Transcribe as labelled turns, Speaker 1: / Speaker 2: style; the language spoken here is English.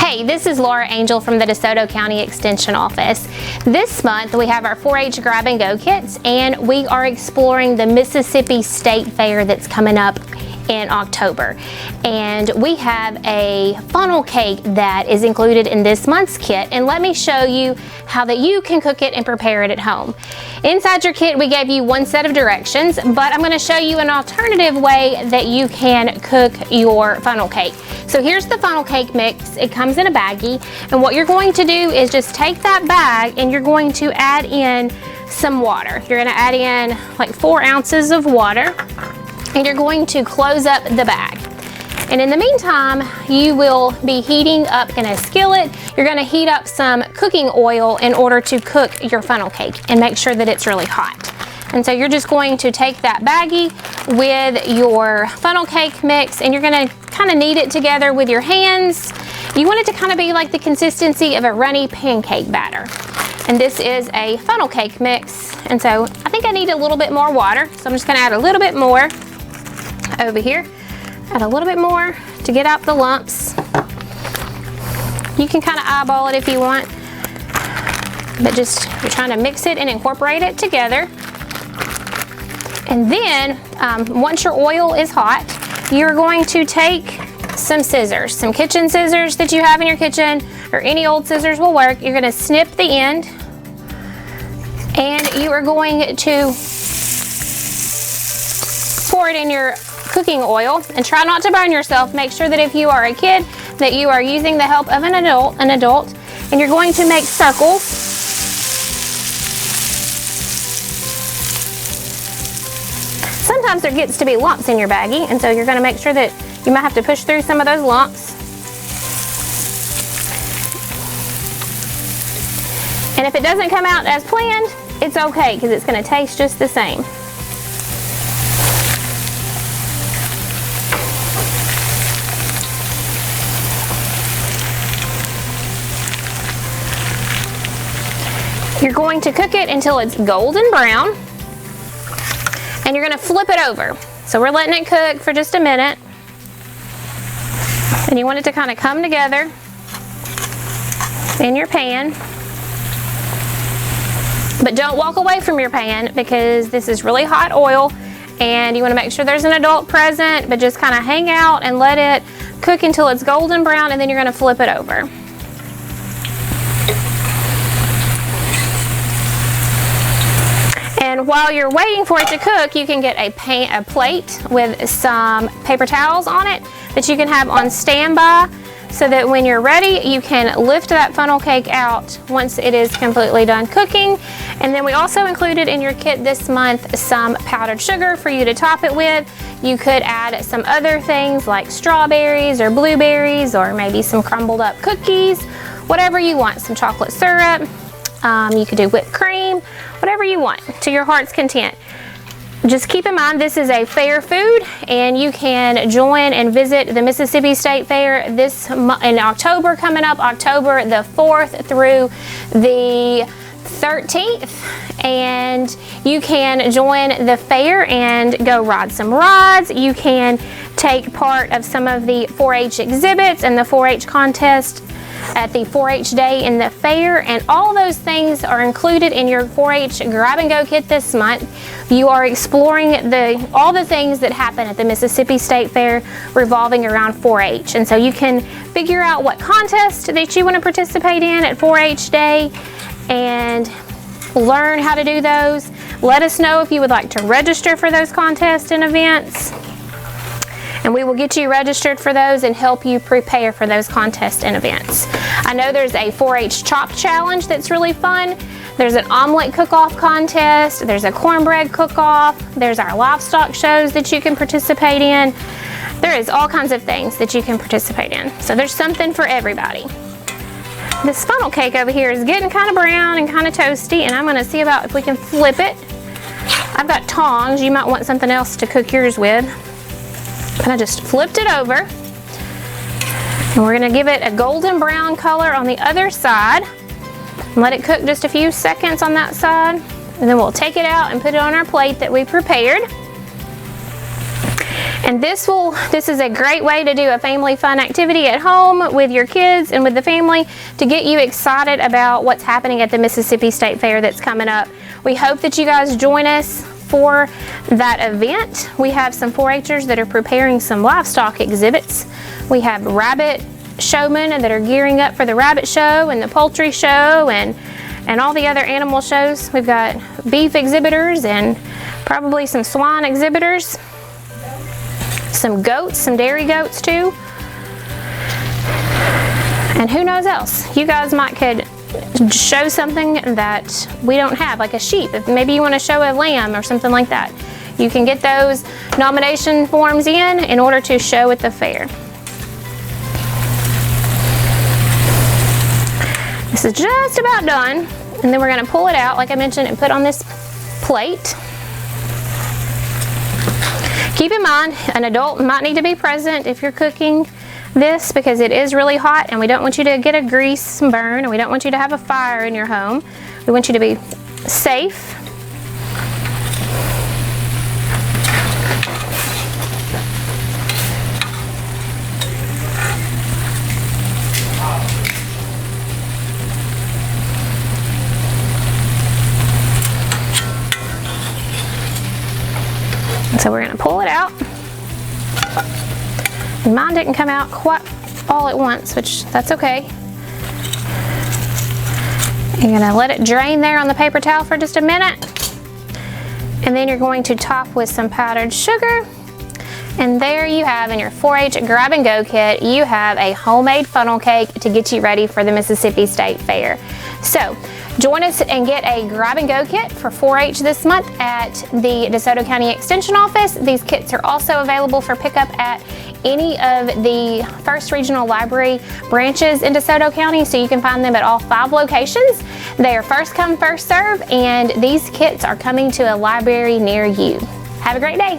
Speaker 1: Hey, this is Laura Angel from the DeSoto County Extension Office. This month we have our 4-H grab and go kits, and we are exploring the Mississippi State Fair that's coming up in October. And we have a funnel cake that is included in this month's kit, and let me show you how that you can cook it and prepare it at home. Inside your kit we gave you one set of directions, but I'm going to show you an alternative way that you can cook your funnel cake. So here's the funnel cake mix. It comes in a baggie, and what you're going to do is just take that bag and you're going to add in some water. You're going to add in like 4 ounces of water, and you're going to close up the bag. And in the meantime, you will be heating up in a skillet. You're going to heat up some cooking oil in order to cook your funnel cake and make sure that it's really hot. And so you're just going to take that baggie with your funnel cake mix, and you're going to kind of knead it together with your hands. You want it to kind of be like the consistency of a runny pancake batter. And this is a funnel cake mix, and so I think I need a little bit more water, so I'm just going to add a little bit more over here. Add a little bit more to get out the lumps. You can kind of eyeball it if you want, but just you're trying to mix it and incorporate it together. And then once your oil is hot, you're going to take some scissors, some kitchen scissors that you have in your kitchen, or any old scissors will work. You're going to snip the end, and you are going to pour it in your cooking oil, and try not to burn yourself. Make sure that if you are a kid that you are using the help of an adult, and you're going to make circles. Sometimes there gets to be lumps in your baggie, and so you're going to make sure that you might have to push through some of those lumps. And if it doesn't come out as planned, it's okay, because it's going to taste just the same. You're going to cook it until it's golden brown, and you're going to flip it over. So we're letting it cook for just a minute, and you want it to kind of come together in your pan. But don't walk away from your pan, because this is really hot oil, and you want to make sure there's an adult present, but just kind of hang out and let it cook until it's golden brown, and then you're going to flip it over. And while you're waiting for it to cook, you can get a plate with some paper towels on it that you can have on standby, so that when you're ready, you can lift that funnel cake out once it is completely done cooking. And then we also included in your kit this month some powdered sugar for you to top it with. You could add some other things like strawberries or blueberries, or maybe some crumbled up cookies, whatever you want, some chocolate syrup. You could do whipped cream, whatever you want, to your heart's content. Just keep in mind, this is a fair food, and you can join and visit the Mississippi State Fair this in October, coming up October the 4th through the 13th, and you can join the fair and go ride some rides. You can take part of some of the 4-H exhibits and the 4-H contest at the 4-H day in the fair, and all those things are included in your 4-H grab and go kit this month. You are exploring all the things that happen at the Mississippi State Fair revolving around 4-H, and so you can figure out what contest that you want to participate in at 4-H day and learn how to do those. Let us know if you would like to register for those contests and events, and we will get you registered for those and help you prepare for those contests and events. I know there's a 4-H chop challenge that's really fun. There's an omelet cook-off contest. There's a cornbread cook-off. There's our livestock shows that you can participate in. There is all kinds of things that you can participate in. So there's something for everybody. This funnel cake over here is getting kind of brown and kind of toasty, and I'm going to see about if we can flip it. I've got tongs. You might want something else to cook yours with. And I just flipped it over, and we're going to give it a golden brown color on the other side and let it cook just a few seconds on that side, and then we'll take it out and put it on our plate that we prepared. And this is a great way to do a family fun activity at home with your kids and with the family to get you excited about what's happening at the Mississippi State Fair that's coming up. We hope that you guys join us for that event. We have some 4-H'ers that are preparing some livestock exhibits. We have rabbit showmen that are gearing up for the rabbit show and the poultry show and all the other animal shows. We've got beef exhibitors and probably some swine exhibitors. Some goats, some dairy goats too. And who knows else? You guys could show something that we don't have, like a sheep. If maybe you want to show a lamb or something like that. You can get those nomination forms in order to show at the fair. This is just about done. And then we're going to pull it out, like I mentioned, and put on this plate. Keep in mind, an adult might need to be present if you're cooking this because it is really hot and we don't want you to get a grease burn and we don't want you to have a fire in your home. We want you to be safe. So we're going to pull it out. Mine didn't come out quite all at once, which that's okay. You're going to let it drain there on the paper towel for just a minute. And then you're going to top with some powdered sugar. And there you have, in your 4-H grab and go kit, you have a homemade funnel cake to get you ready for the Mississippi State Fair. So join us and get a grab and go kit for 4-H this month at the DeSoto County Extension Office. These kits are also available for pickup at any of the First Regional Library branches in DeSoto County, so you can find them at all 5 locations. They are first come, first serve, and these kits are coming to a library near you. Have a great day.